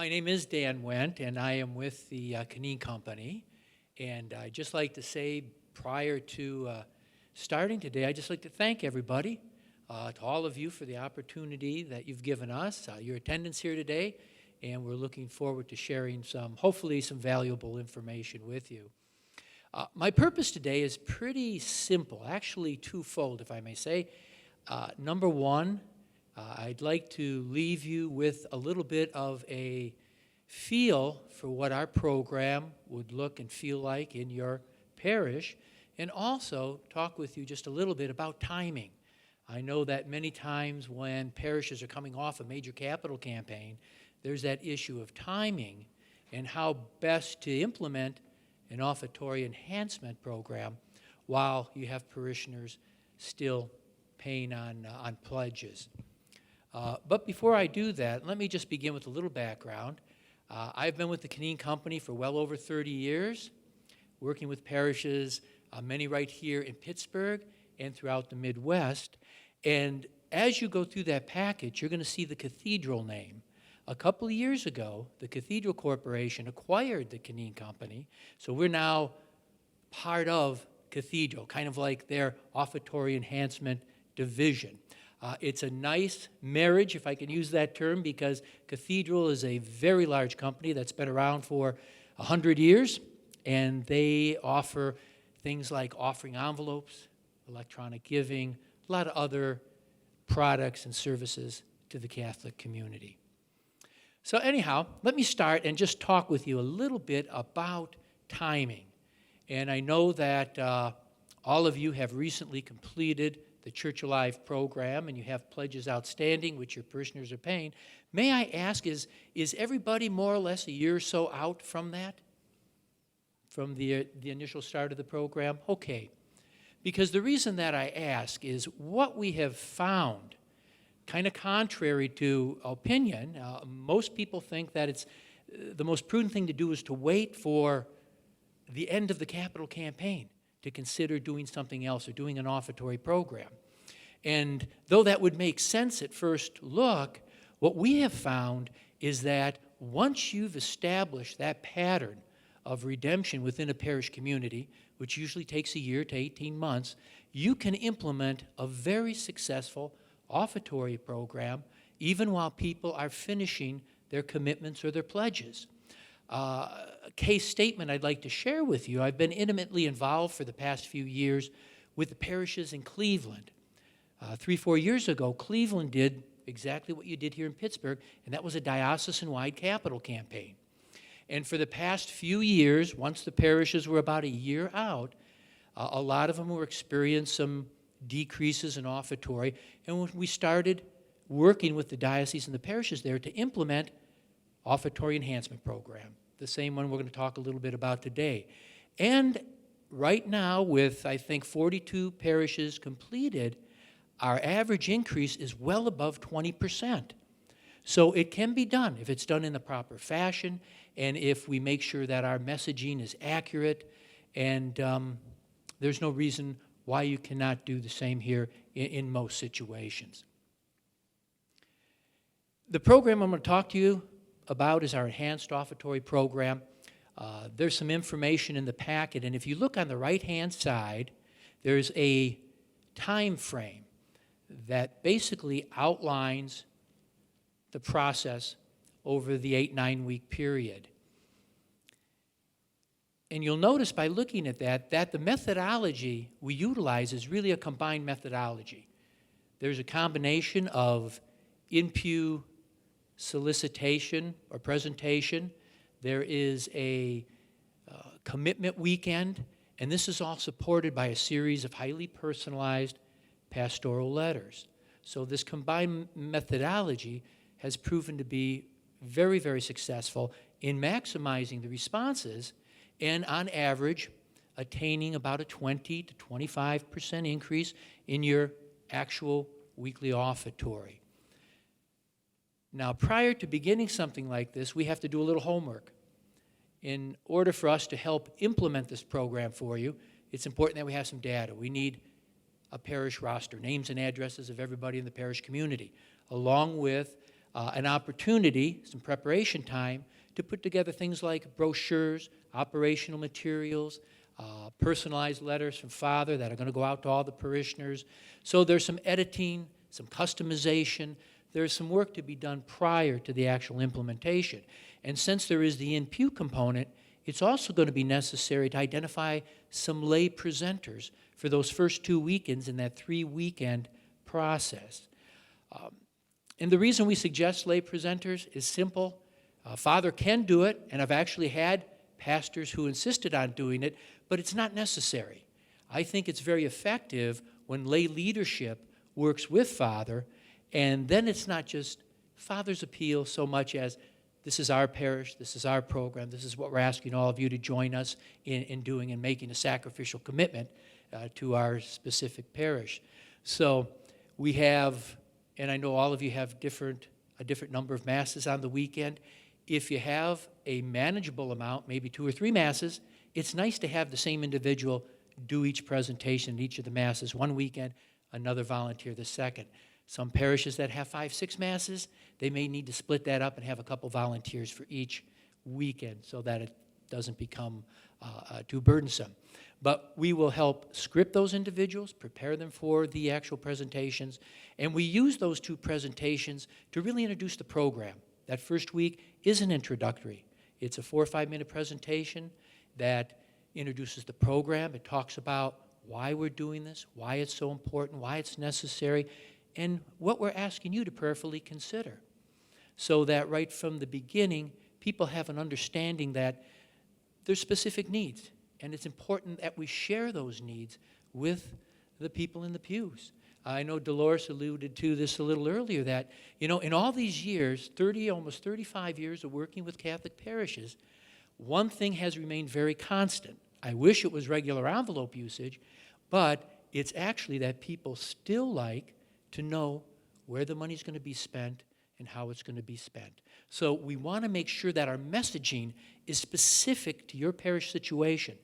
My name is Dan Wendt, and I am with the Cunneen Company. And I'd just like to say, prior to starting today, I'd just like to thank everybody, to all of you for the opportunity that you've given us, your attendance here today, and we're looking forward to sharing hopefully some valuable information with you. My purpose today is pretty simple, actually twofold, if I may say. Number one, I'd like to leave you with a little bit of a feel for what our program would look and feel like in your parish, and also talk with you just a little bit about timing. I know that many times when parishes are coming off a major capital campaign, there's that issue of timing and how best to implement an offertory enhancement program while you have parishioners still paying on pledges. But before I do that, let me just begin with a little background. I've been with the Cunneen Company for well over 30 years, working with parishes, many right here in Pittsburgh and throughout the Midwest. And as you go through that package, you're going to see the cathedral name. A couple of years ago, the Cathedral Corporation acquired the Cunneen Company, so we're now part of Cathedral, kind of like their offertory enhancement division. It's a nice marriage, if I can use that term, because Cathedral is a very large company that's been around for 100 years, and they offer things like offering envelopes, electronic giving, a lot of other products and services to the Catholic community. So anyhow, let me start and just talk with you a little bit about timing. And I know that all of you have recently completed the Church Alive program, and you have pledges outstanding, which your parishioners are paying. May I ask, is everybody more or less a year or so out from that? From the initial start of the program? Okay. Because the reason that I ask is what we have found, kind of contrary to opinion, most people think that it's the most prudent thing to do is to wait for the end of the capital campaign to consider doing something else or doing an offertory program. And though that would make sense at first look, what we have found is that once you've established that pattern of redemption within a parish community, which usually takes a year to 18 months, you can implement a very successful offertory program even while people are finishing their commitments or their pledges. A case statement I'd like to share with you. I've been intimately involved for the past few years with the parishes in Cleveland. 3-4 years ago, Cleveland did exactly what you did here in Pittsburgh, and that was a diocesan-wide capital campaign. And for the past few years, once the parishes were about a year out, a lot of them were experiencing some decreases in offertory, and when we started working with the diocese and the parishes there to implement offertory enhancement program, the same one we're going to talk a little bit about today. And right now, with I think 42 parishes completed, our average increase is well above 20%. So it can be done if it's done in the proper fashion and if we make sure that our messaging is accurate, and there's no reason why you cannot do the same here in most situations. The program I'm going to talk to you about is our enhanced offertory program. There's some information in the packet, and if you look on the right-hand side, there's a time frame that basically outlines the process over the 8-9 week period. And you'll notice by looking at that the methodology we utilize is really a combined methodology. There's a combination of in-pew solicitation or presentation. There is a commitment weekend, and this is all supported by a series of highly personalized pastoral letters. So this combined methodology has proven to be very, very successful in maximizing the responses and on average attaining about a 20 to 25% increase in your actual weekly offertory. Now, prior to beginning something like this, we have to do a little homework. In order for us to help implement this program for you, it's important that we have some data. We need a parish roster, names and addresses of everybody in the parish community, along with an opportunity, some preparation time, to put together things like brochures, operational materials, personalized letters from Father that are going to go out to all the parishioners. So there's some editing, some customization. There's some work to be done prior to the actual implementation. And since there is the in-pew component, it's also going to be necessary to identify some lay presenters for those first 2 weekends in that 3-weekend process. And the reason we suggest lay presenters is simple. Father can do it, and I've actually had pastors who insisted on doing it, but it's not necessary. I think it's very effective when lay leadership works with Father, and then it's not just Father's appeal so much as this is our parish, this is our program, this is what we're asking all of you to join us in doing and making a sacrificial commitment to our specific parish. So we have, and I know all of you have a different number of masses on the weekend. If you have a manageable amount, maybe 2 or 3 masses, it's nice to have the same individual do each presentation in each of the masses one weekend, another volunteer the second. Some parishes that have 5, 6 masses, they may need to split that up and have a couple volunteers for each weekend so that it doesn't become too burdensome. But we will help script those individuals, prepare them for the actual presentations, and we use those 2 presentations to really introduce the program. That first week is an introductory. It's a 4 or 5 minute presentation that introduces the program. It talks about why we're doing this, why it's so important, why it's necessary, and what we're asking you to prayerfully consider. So that right from the beginning, people have an understanding that there's specific needs, and it's important that we share those needs with the people in the pews. I know Dolores alluded to this a little earlier that, in all these years, almost 35 years of working with Catholic parishes, one thing has remained very constant. I wish it was regular envelope usage, but it's actually that people still like to know where the money's going to be spent and how it's going to be spent. So we want to make sure that our messaging is specific to your parish situation.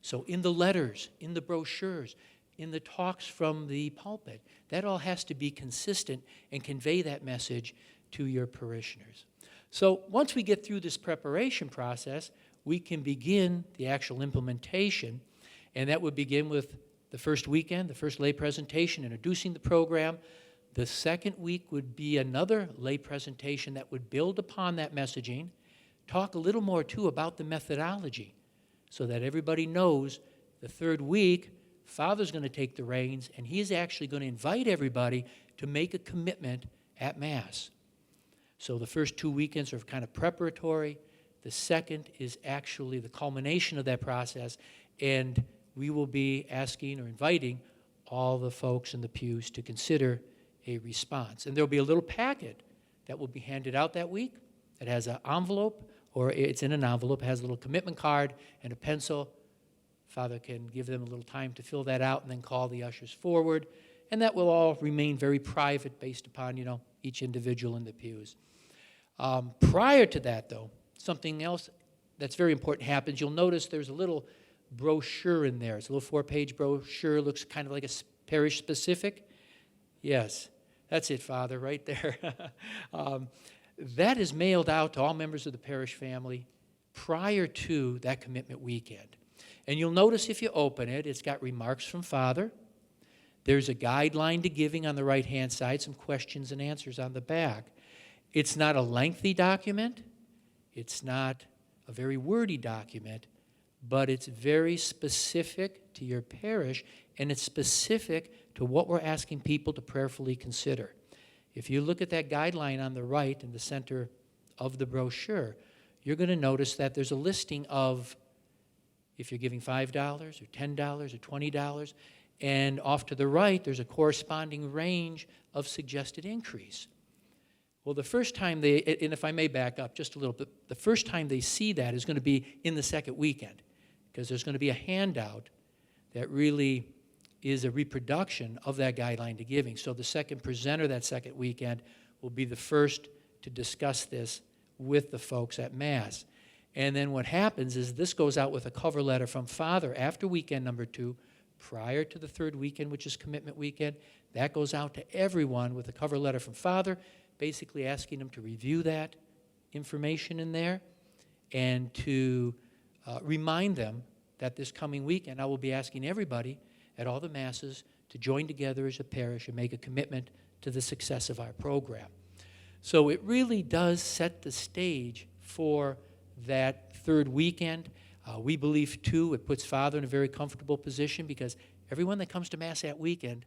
So in the letters, in the brochures, in the talks from the pulpit, that all has to be consistent and convey that message to your parishioners. So once we get through this preparation process, we can begin the actual implementation, and that would begin with the first weekend, the first lay presentation, introducing the program. The second week would be another lay presentation that would build upon that messaging, talk a little more, too, about the methodology so that everybody knows the third week, Father's going to take the reins, and he's actually going to invite everybody to make a commitment at Mass. So the first 2 weekends are kind of preparatory. The second is actually the culmination of that process, and we will be asking or inviting all the folks in the pews to consider a response. And there'll be a little packet that will be handed out that week that has an envelope, or it's in an envelope, has a little commitment card and a pencil. Father can give them a little time to fill that out and then call the ushers forward. And that will all remain very private based upon, each individual in the pews. Prior to that, though, something else that's very important happens. You'll notice there's a little brochure in there. It's a little 4-page brochure. Looks kind of like a parish specific. Yes, that's it, Father, right there. That is mailed out to all members of the parish family prior to that commitment weekend. And you'll notice if you open it, it's got remarks from Father. There's a guideline to giving on the right-hand side, some questions and answers on the back. It's not a lengthy document. It's not a very wordy document, but it's very specific to your parish, and it's specific to what we're asking people to prayerfully consider. If you look at that guideline on the right in the center of the brochure, you're going to notice that there's a listing of if you're giving $5 or $10 or $20, and off to the right, there's a corresponding range of suggested increase. Well, the first time and if I may back up just a little bit, the first time they see that is going to be in the second weekend, because there's going to be a handout that really is a reproduction of that guideline to giving. So the second presenter that second weekend will be the first to discuss this with the folks at Mass. And then what happens is this goes out with a cover letter from Father after weekend number 2, prior to the third weekend, which is commitment weekend. That goes out to everyone with a cover letter from Father basically asking them to review that information in there and to remind them that this coming weekend I will be asking everybody at all the masses to join together as a parish and make a commitment to the success of our program. So it really does set the stage for that third weekend. We believe, too, it puts Father in a very comfortable position because everyone that comes to Mass that weekend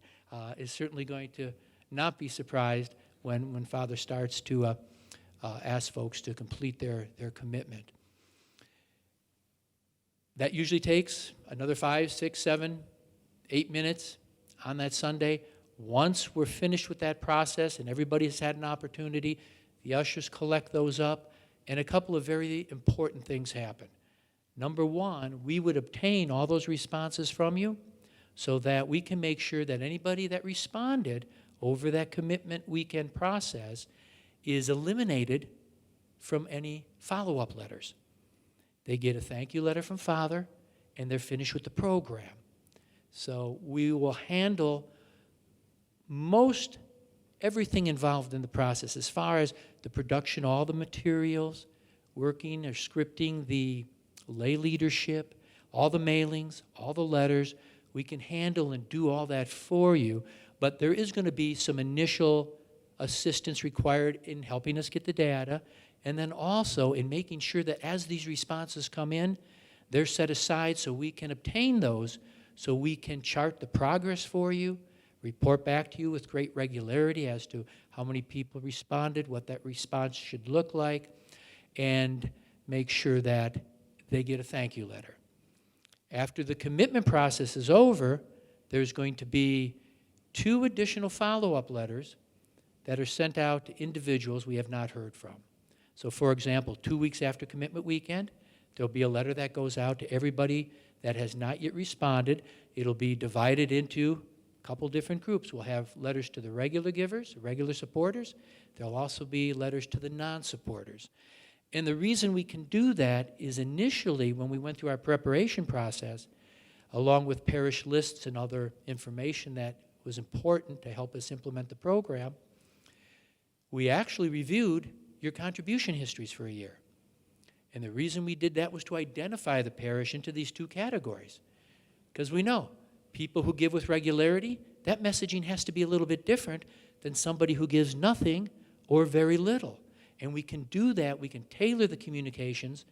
is certainly going to not be surprised when Father starts to ask folks to complete their commitment. That usually takes another 5, 6, 7, 8 minutes on that Sunday. Once we're finished with that process and everybody has had an opportunity, the ushers collect those up, and a couple of very important things happen. Number one, we would obtain all those responses from you so that we can make sure that anybody that responded over that commitment weekend process is eliminated from any follow-up letters. They get a thank you letter from Father, and they're finished with the program. So we will handle most everything involved in the process as far as the production, all the materials, working or scripting the lay leadership, all the mailings, all the letters. We can handle and do all that for you, but there is going to be some initial assistance required in helping us get the data, and then also in making sure that as these responses come in, they're set aside so we can obtain those, so we can chart the progress for you, report back to you with great regularity as to how many people responded, what that response should look like, and make sure that they get a thank you letter. After the commitment process is over, there's going to be 2 additional follow-up letters that are sent out to individuals we have not heard from. So, for example, 2 weeks after commitment weekend, there'll be a letter that goes out to everybody that has not yet responded. It'll be divided into a couple different groups. We'll have letters to the regular givers, regular supporters. There'll also be letters to the non-supporters. And the reason we can do that is initially when we went through our preparation process, along with parish lists and other information that was important to help us implement the program, we actually reviewed your contribution histories for a year. And the reason we did that was to identify the parish into these 2 categories. Because we know people who give with regularity, that messaging has to be a little bit different than somebody who gives nothing or very little. And we can do that, we can tailor the communications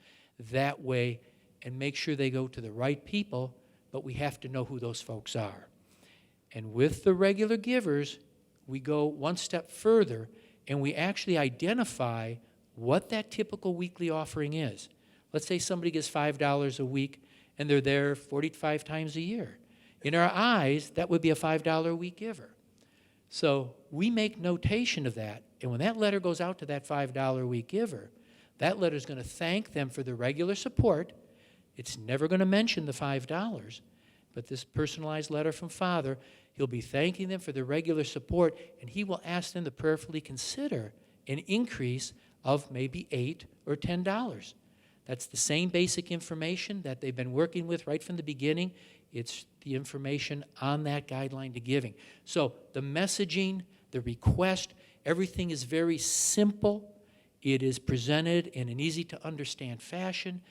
that way and make sure they go to the right people, but we have to know who those folks are. And with the regular givers, we go one step further and we actually identify what that typical weekly offering is. Let's say somebody gives $5 a week and they're there 45 times a year. In our eyes, that would be a $5 a week giver. So we make notation of that, and when that letter goes out to that $5 a week giver, that letter is going to thank them for the regular support. It's never going to mention the $5, but this personalized letter from Father, he'll be thanking them for the regular support, and he will ask them to prayerfully consider an increase of maybe $8 or $10. That's the same basic information that they've been working with right from the beginning. It's the information on that guideline to giving. So the messaging, the request, everything is very simple. It is presented in an easy-to-understand fashion,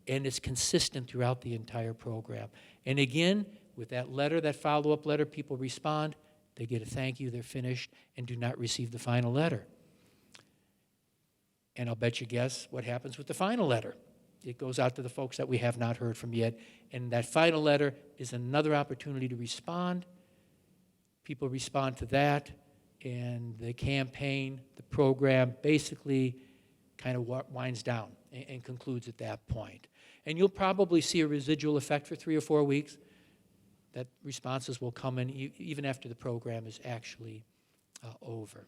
and it's consistent throughout the entire program. And again, with that letter, that follow-up letter, people respond, they get a thank you, they're finished, and do not receive the final letter. And I'll bet you guess what happens with the final letter. It goes out to the folks that we have not heard from yet. And that final letter is another opportunity to respond. People respond to that, and the campaign, the program, basically kind of winds down and concludes at that point. And you'll probably see a residual effect for 3 or 4 weeks. That responses will come in even after the program is actually over.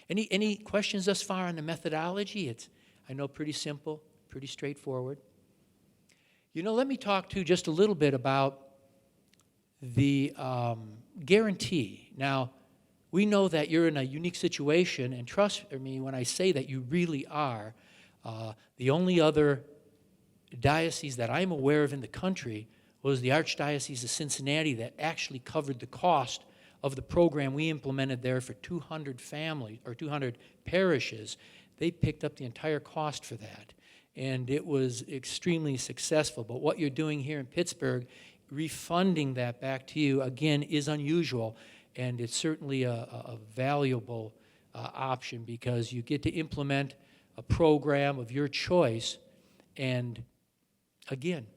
Any questions thus far on the methodology? It's, I know, pretty simple, pretty straightforward. You know, let me talk to you just a little bit about the guarantee. Now, we know that you're in a unique situation, and trust me when I say that you really are. The only other diocese that I'm aware of in the country was the Archdiocese of Cincinnati that actually covered the cost of the program we implemented there for 200 families, or 200 parishes, they picked up the entire cost for that. And it was extremely successful. But what you're doing here in Pittsburgh, refunding that back to you, again, is unusual. And it's certainly a valuable option, because you get to implement a program of your choice. And again,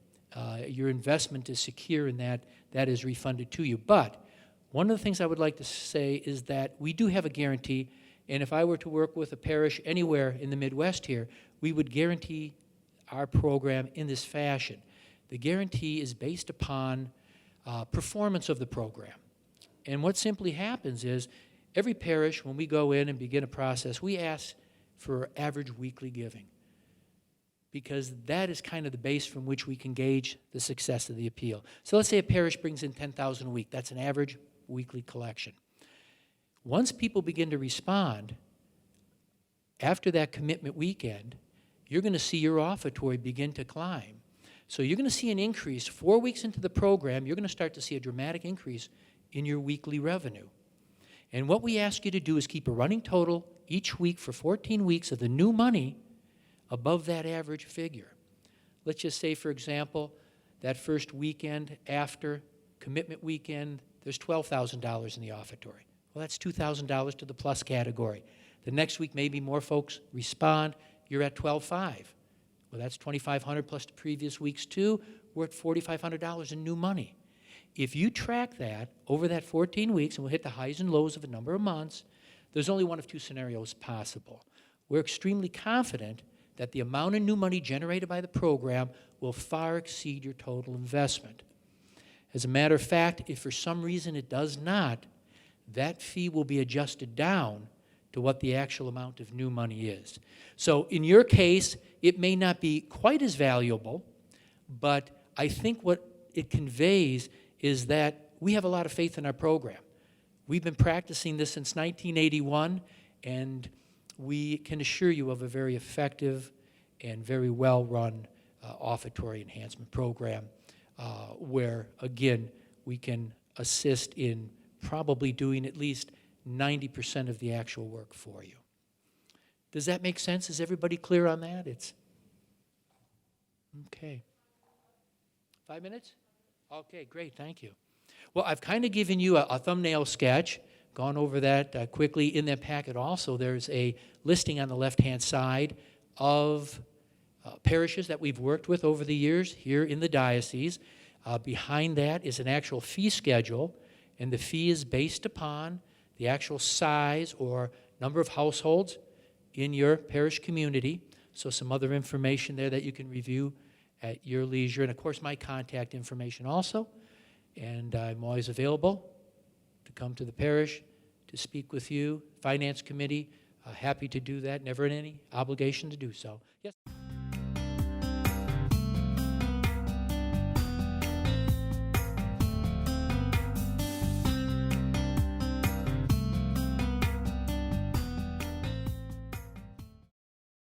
your investment is secure in that is refunded to you. But one of the things I would like to say is that we do have a guarantee, and if I were to work with a parish anywhere in the Midwest here, we would guarantee our program in this fashion. The guarantee is based upon performance of the program. And what simply happens is, every parish, when we go in and begin a process, we ask for average weekly giving, because that is kind of the base from which we can gauge the success of the appeal. So let's say a parish brings in $10,000 a week. That's an average weekly collection. Once people begin to respond, after that commitment weekend, you're going to see your offertory begin to climb. So you're going to see an increase. 4 weeks into the program, you're going to start to see a dramatic increase in your weekly revenue. And what we ask you to do is keep a running total each week for 14 weeks of the new money above that average figure. Let's just say, for example, that first weekend after commitment weekend, there's $12,000 in the offertory. Well, that's $2,000 to the plus category. The next week, maybe more folks respond. You're at $12,500. Well, that's $2,500 plus the previous week's too. We're at $4,500 in new money. If you track that over that 14 weeks, and we'll hit the highs and lows of a number of months, there's only one of two scenarios possible. We're extremely confident that the amount of new money generated by the program will far exceed your total investment. As a matter of fact, if for some reason it does not, that fee will be adjusted down to what the actual amount of new money is. So in your case, it may not be quite as valuable, but I think what it conveys is that we have a lot of faith in our program. We've been practicing this since 1981, and we can assure you of a very effective and very well-run offertory enhancement program where, again, we can assist in probably doing at least 90% of the actual work for you. Does that make sense? Is everybody clear on that? It's okay. 5 minutes? Okay, great, thank you. Well, I've kind of given you a thumbnail sketch, gone over that quickly. In that packet also, there's a listing on the left-hand side of parishes that we've worked with over the years here in the diocese. Behind that is an actual fee schedule, and the fee is based upon the actual size or number of households in your parish community. So some other information there that you can review at your leisure. And of course, my contact information also. And I'm always available to come to the parish, to speak with you, finance committee. Happy to do that, never in any obligation to do so. Yes.